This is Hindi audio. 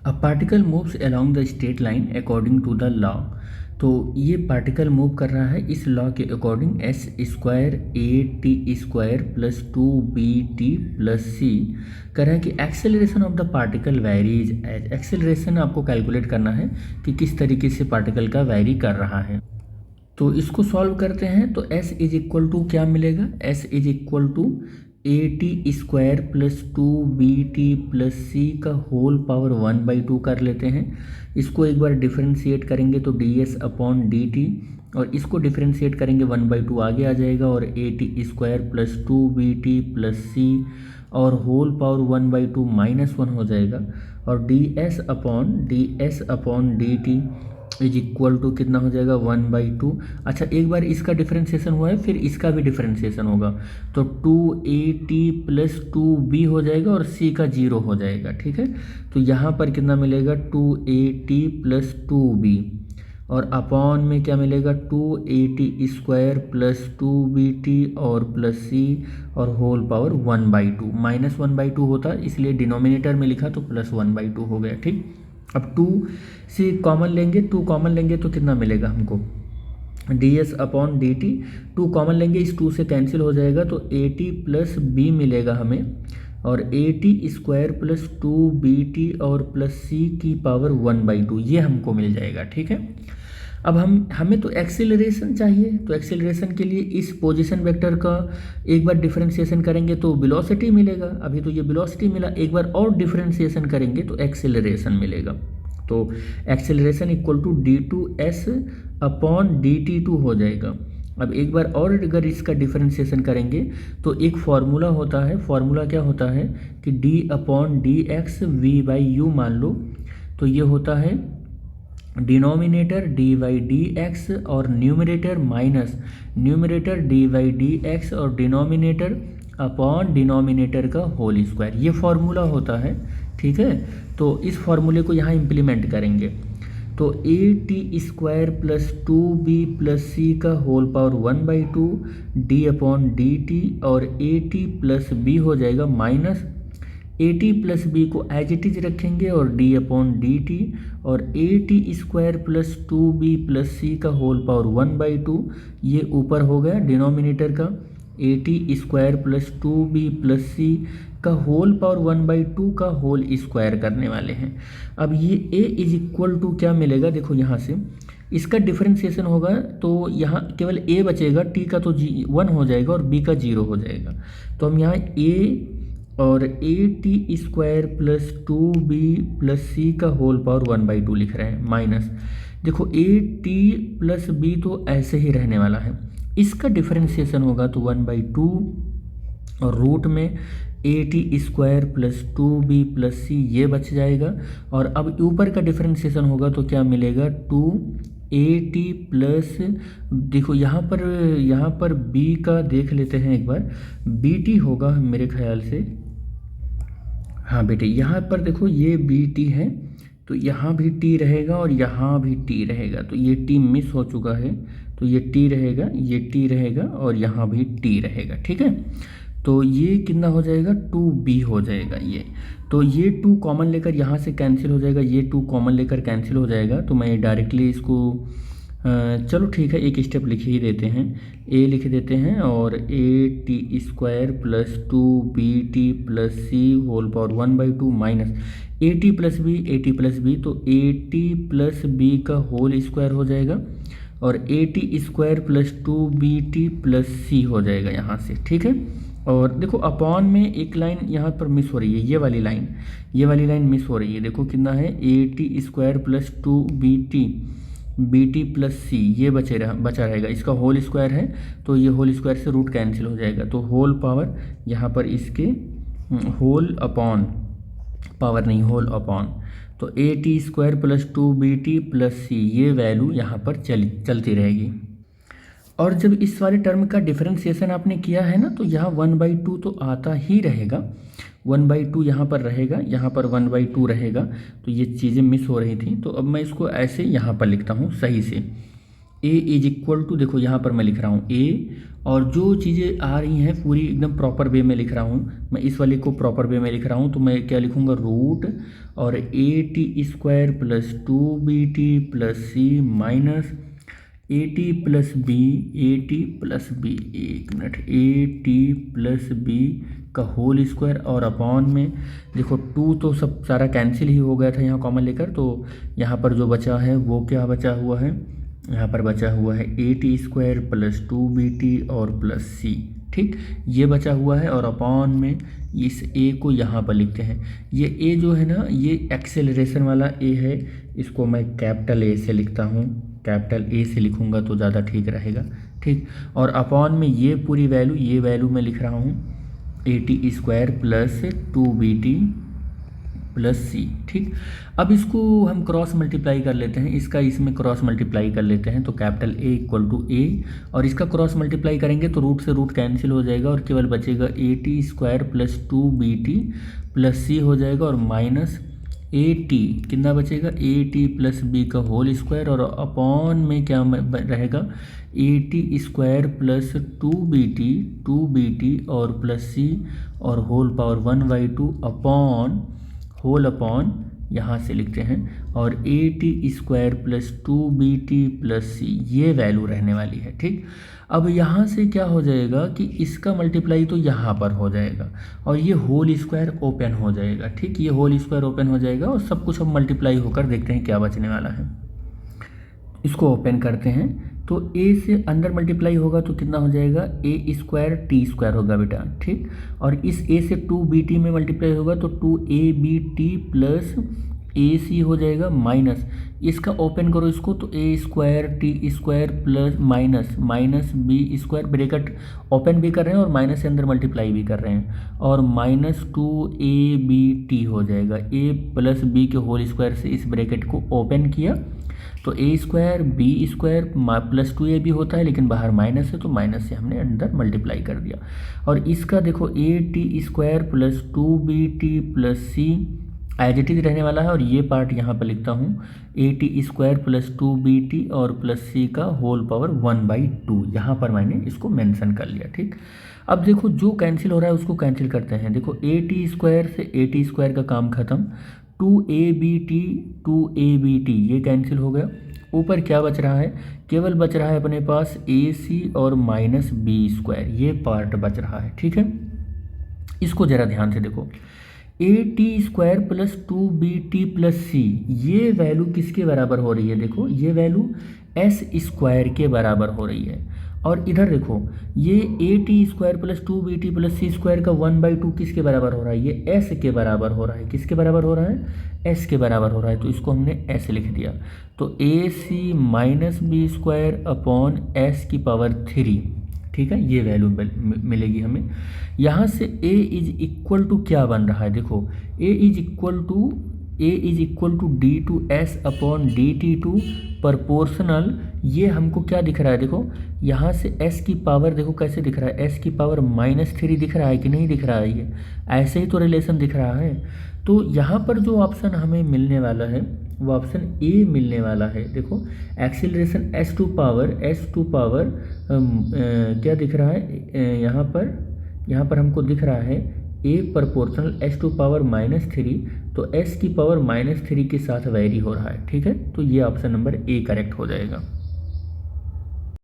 A particle moves along the straight line according to the law. तो ये पार्टिकल मूव कर रहा है इस लॉ के according, S square A T square plus 2bt plus C. कह रहा है कि acceleration of the particle varies as. Acceleration आपको कैलकुलेट करना है कि किस तरीके से पार्टिकल का वेरी कर रहा है। तो इसको सॉल्व करते हैं तो s इज इक्वल टू क्या मिलेगा, s is equal to A T square plus 2bt plus C का होल पावर 1/2 कर लेते हैं। इसको एक बार डिफरेंशिएट करेंगे तो ds अपॉन डी टी, और इसको डिफरेंशिएट करेंगे 1/2 आगे आ जाएगा, और A T square plus 2bt plus C और होल पावर 1/2 -1 हो जाएगा, और ds upon D T is equal to कितना हो जाएगा 1/2। अच्छा, एक बार इसका डिफरेंशिएशन हुआ है फिर इसका भी डिफरेंशिएशन होगा, तो 2at प्लस 2b हो जाएगा और c का 0 हो जाएगा। ठीक है, तो यहाँ पर कितना मिलेगा 2at प्लस 2b, और अपॉन में क्या मिलेगा 2at स्क्वायर प्लस 2bt और प्लस सी और होल पावर 1/2। -1/2 होता इसलिए डिनोमिनेटर में लिखा तो +1/2 हो गया। ठीक, अब 2 से कॉमन लेंगे, 2 कॉमन लेंगे तो कितना मिलेगा हमको ds upon D T. 2 common लेंगे, इस 2 से कैंसिल हो जाएगा तो at प्लस b मिलेगा हमें, और at स्क्वायर प्लस 2bt और प्लस c की पावर 1/2 ये हमको मिल जाएगा। ठीक है, अब हमें तो एक्सेलरेशन चाहिए, तो एक्सेलरेशन के लिए इस पोजीशन वेक्टर का एक बार डिफरेंशिएशन करेंगे तो वेलोसिटी मिलेगा। अभी तो ये वेलोसिटी मिला, एक बार और डिफरेंशिएशन करेंगे तो एक्सेलरेशन मिलेगा। तो acceleration equal to d2s upon dt2 हो जाएगा। अब एक बार और अगर इसका डिफरेंशिएशन करेंगे तो एक फार्मूला होता है, फार्मूला क्या होता है कि d upon D X V by U मान लो, तो ये होता है denominator D by D X और numerator minus numerator D by D X और डिनोमिनेटर अपॉन डिनोमिनेटर का होल स्क्वायर, ये फार्मूला होता है। ठीक है, तो इस फार्मूले को यहाँ इम्प्लीमेंट करेंगे तो A T square plus 2b plus C का whole power 1/2 D upon D T, और ए टी प्लस बी हो जाएगा minus A T plus B को एज इट इज रखेंगे और डी अपॉन डी टी, और A T square plus 2b plus C का होल पावर 1/2 ये ऊपर हो गया डिनोमिनेटर का, A T square plus 2b plus C का होल पावर 1/2 का होल स्क्वायर करने वाले हैं। अब ये a इज इक्वल टू क्या मिलेगा, देखो यहाँ से इसका डिफरेंशिएशन होगा तो यहाँ केवल a बचेगा, t का तो 1 हो जाएगा और b का 0 हो जाएगा। तो हम यहाँ a और A T square plus 2b plus C का होल पावर 1/2 लिख रहे हैं, माइनस देखो ए टी प्लस बी तो ऐसे ही रहने वाला है, इसका डिफरेंशिएशन होगा तो 1/2 और रूट में A T square plus 2b plus C ये बच जाएगा, और अब ऊपर का डिफरेंशिएशन होगा तो क्या मिलेगा 2at प्लस, देखो यहाँ पर b का देख लेते हैं एक बार, bt होगा मेरे ख्याल से, हाँ बेटे यहाँ पर देखो ये bt है तो यहाँ भी t रहेगा और यहाँ भी t रहेगा, तो ये t मिस हो चुका है तो ये t रहेगा, ये t रहेगा और यहाँ भी t रहेगा। ठीक है, तो ये कितना हो जाएगा 2b हो जाएगा ये, तो ये 2 कॉमन लेकर यहाँ से कैंसिल हो जाएगा, ये 2 कॉमन लेकर कैंसिल हो जाएगा, तो मैं डायरेक्टली इसको चलो ठीक है एक स्टेप लिख ही देते हैं, a लिख देते हैं और A T square plus 2bt plus C whole power 1/2 minus A T plus B तो ए टी प्लस बी का होल स्क्वायर हो जाएगा, और A T square plus 2bt plus C हो जाएगा यहाँ से। ठीक है, और देखो अपॉन में एक लाइन यहाँ पर मिस हो रही है, ये वाली लाइन मिस हो रही है, देखो कितना है A T square plus 2bt plus C ये बचा रहेगा, इसका होल स्क्वायर है तो ये होल स्क्वायर से रूट कैंसिल हो जाएगा, तो होल पावर यहाँ पर इसके होल अपॉन पावर नहीं होल अपॉन, तो A T square plus 2bt plus C ये वैल्यू यहाँ पर चलती रहेगी। और जब इस वाले टर्म का डिफरेंशिएशन आपने किया है ना तो यहाँ 1/2 तो आता ही रहेगा, 1/2 यहाँ पर रहेगा, यहाँ पर 1/2 रहेगा, तो ये चीज़ें मिस हो रही थी, तो अब मैं इसको ऐसे यहाँ पर लिखता हूँ सही से, ए इज इक्वल टू, देखो यहाँ पर मैं लिख रहा हूँ ए, और जो चीज़ें आ रही हैं पूरी एकदम प्रॉपर वे में लिख रहा हूँ, मैं इस वाले को प्रॉपर वे में लिख रहा हूँ, तो मैं क्या लिखूँगा, रूट और A T square plus 2bt plus C minus A T plus B, A T plus B, एक minute, A T plus B का होल स्क्वायर, और अपॉन में देखो 2 तो सब सारा कैंसिल ही हो गया था यहाँ कॉमन लेकर, तो यहाँ पर जो बचा है वो क्या बचा हुआ है, यहाँ पर बचा हुआ है A T square plus 2bt और प्लस सी, ठीक, ये बचा हुआ है, और अपॉन में इस ए को यहाँ पर लिखते हैं। ये ए जो है ना, ये एक्सेलरेशन वाला ए है, इसको मैं कैपिटल ए से लिखता हूँ, कैपिटल ए से लिखूँगा तो ज़्यादा ठीक रहेगा, ठीक। और अपॉन में ये पूरी वैल्यू, ये वैल्यू मैं लिख रहा हूँ A T square plus 2bt plus C, ठीक। अब इसको हम क्रॉस मल्टीप्लाई कर लेते हैं, इसका इसमें क्रॉस मल्टीप्लाई कर लेते हैं, तो कैपिटल ए इक्वल टू ए, और इसका क्रॉस मल्टीप्लाई करेंगे तो रूट से रूट कैंसिल हो जाएगा और केवल बचेगा A T square plus 2bt plus C हो जाएगा, और माइनस ए टी कितना बचेगा, ए टी प्लस बी का होल स्क्वायर, और अपॉन में क्या रहेगा, A T square plus 2bt और प्लस सी और whole power 1/2 upon whole upon यहाँ से लिखते हैं, और A T square plus 2bt plus C, ये वैल्यू रहने वाली है, ठीक। अब यहाँ से क्या हो जाएगा कि इसका मल्टीप्लाई तो यहाँ पर हो जाएगा, और ये होल स्क्वायर ओपन हो जाएगा, ठीक, ये होल स्क्वायर ओपन हो जाएगा, और सब कुछ अब मल्टीप्लाई होकर देखते हैं क्या बचने वाला है। इसको ओपन करते हैं, तो ए से अंदर मल्टीप्लाई होगा तो कितना हो जाएगा, ए स्क्वायर टी स्क्वायर होगा बेटा, ठीक। और इस ए से 2bt में मल्टीप्लाई होगा तो 2abt प्लस ए सी हो जाएगा, माइनस इसका ओपन करो इसको, तो A square T square plus minus B square, bracket open भी कर रहे हैं और माइनस से अंदर मल्टीप्लाई भी कर रहे हैं, और माइनस 2abt हो जाएगा, ए प्लस बी के होल स्क्वायर से इस ब्रैकेट को ओपन किया तो A square B square plus 2ab होता है, लेकिन बाहर माइनस है तो माइनस से हमने अंदर मल्टीप्लाई कर दिया, और इसका देखो A T square plus 2bt plus c as it is रहने वाला है, और ये पार्ट यहाँ पर लिखता हूँ A T square plus 2bt और प्लस सी का होल पावर 1/2, यहाँ पर मैंने इसको मेंशन कर लिया, ठीक। अब देखो जो कैंसिल हो रहा है उसको कैंसिल करते हैं, देखो ए टी स्क्वायर से ए टी स्क्वायर का काम खत्म, 2abt ये कैंसिल हो गया, ऊपर क्या बच रहा है, केवल बच रहा है अपने पास ए सी और माइनस बी स्क्वायर, ये पार्ट बच रहा है, ठीक है। इसको ज़रा ध्यान से देखो, A T square plus 2bt plus C, ये वैल्यू किसके बराबर हो रही है, देखो ये वैल्यू एस स्क्वायर के बराबर हो रही है, और इधर देखो ये a T square plus 2bt plus c square का 1/2 किसके बराबर हो रहा है, ये एस के बराबर हो रहा है, किसके बराबर हो रहा है, एस के बराबर हो रहा है, तो इसको हमने एस लिख दिया, तो A C minus B square upon S की पावर 3, ठीक है, ये वैल्यू मिलेगी हमें। यहाँ से ए इज इक्वल टू क्या बन रहा है, देखो A is equal to D two S upon D T two proportional, ये हमको क्या दिख रहा है, देखो यहाँ से s की पावर देखो कैसे दिख रहा है, s की पावर -3 दिख रहा है कि नहीं दिख रहा है, ये ऐसे ही तो रिलेशन दिख रहा है। तो यहाँ पर जो ऑप्शन हमें मिलने वाला है वो ऑप्शन ए मिलने वाला है, देखो एक्सीलरेशन s टू पावर क्या दिख रहा है, यहाँ पर हमको दिख रहा है a proportional s to power -3, तो s की पावर -3 के साथ वेरी हो रहा है, ठीक है, तो ये ऑप्शन नंबर ए करेक्ट हो जाएगा।